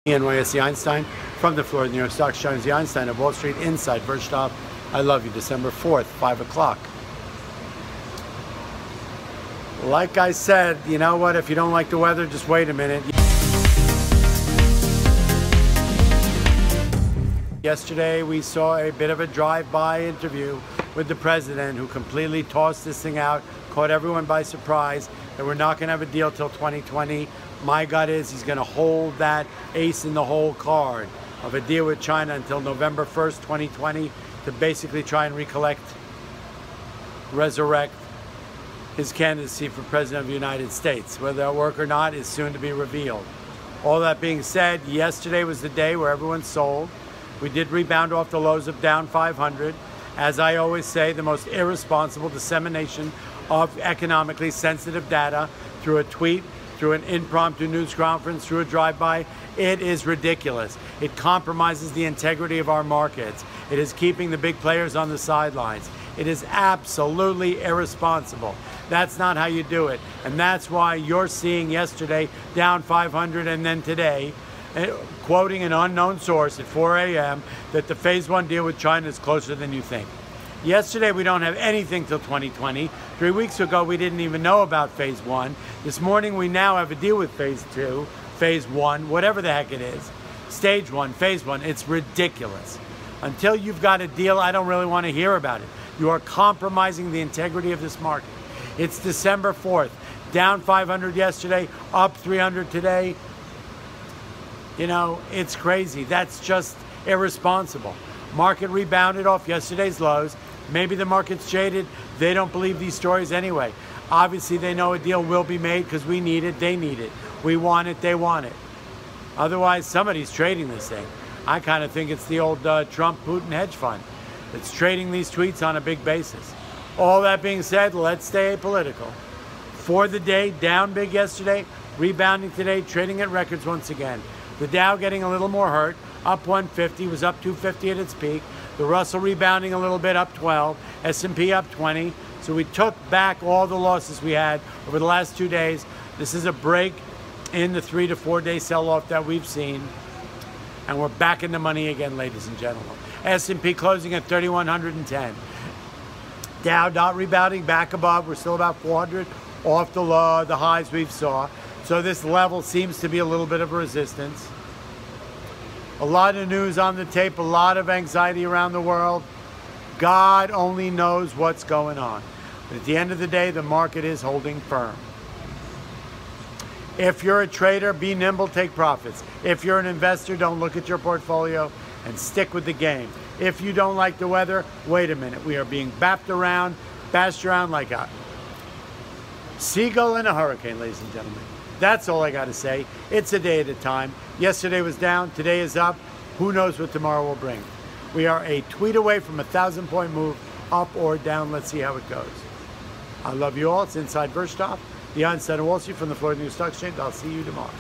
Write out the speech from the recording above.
NYSE Einstein from the floor of the New York Stock Exchange, the Einstein of Wall Street, inside Verstop. I love you. December 4th, 5 o'clock. Like I said, you know what? If you don't like the weather, just wait a minute. Yesterday, we saw a bit of a drive-by interview with the president, who completely tossed this thing out, caught everyone by surprise, that we're not going to have a deal till 2020. My gut is he's going to hold that ace in the hole card of a deal with China until November 1st, 2020, to basically try and resurrect his candidacy for President of the United States. Whether that work or not is soon to be revealed. All that being said, yesterday was the day where everyone sold. We did rebound off the lows of down 500. As I always say, the most irresponsible dissemination of economically sensitive data through a tweet, through an impromptu news conference, through a drive-by. It is ridiculous. It compromises the integrity of our markets. It is keeping the big players on the sidelines. It is absolutely irresponsible. That's not how you do it. And that's why you're seeing yesterday down 500 and then today, quoting an unknown source at 4 a.m. that the phase one deal with China is closer than you think. Yesterday, we don't have anything till 2020. 3 weeks ago, we didn't even know about phase one. This morning, we now have a deal with phase two, phase one, whatever the heck it is. Stage one, phase one, it's ridiculous. Until you've got a deal, I don't really want to hear about it. You are compromising the integrity of this market. It's December 4th, down 500 yesterday, up 300 today. You know, it's crazy. That's just irresponsible. Market rebounded off yesterday's lows. Maybe the market's jaded. They don't believe these stories anyway. Obviously, they know a deal will be made because we need it, they need it. We want it, they want it. Otherwise, somebody's trading this thing. I kind of think it's the old Trump-Putin hedge fund that's trading these tweets on a big basis. All that being said, let's stay apolitical. For the day, down big yesterday, rebounding today, trading at records once again. The Dow getting a little more hurt, up 150, was up 250 at its peak. The Russell rebounding a little bit, up 12. S&P up 20. So we took back all the losses we had over the last 2 days. This is a break in the 3 to 4 day sell-off that we've seen. And we're back in the money again, ladies and gentlemen. S&P closing at 3,110. Dow not rebounding, back above. We're still about 400 off the highs we've saw. So this level seems to be a little bit of a resistance. A lot of news on the tape, a lot of anxiety around the world. God only knows what's going on. But at the end of the day, the market is holding firm. If you're a trader, be nimble, take profits. If you're an investor, don't look at your portfolio and stick with the game. If you don't like the weather, wait a minute. We are being bashed around like a seagull in a hurricane, ladies and gentlemen. That's all I got to say. It's a day at a time. Yesterday was down. Today is up. Who knows what tomorrow will bring? We are a tweet away from a 1,000-point move, up or down. Let's see how it goes. I love you all. It's Inside Verstop, the Einstein of Wall Street from the floor of the New York Stock Exchange. I'll see you tomorrow.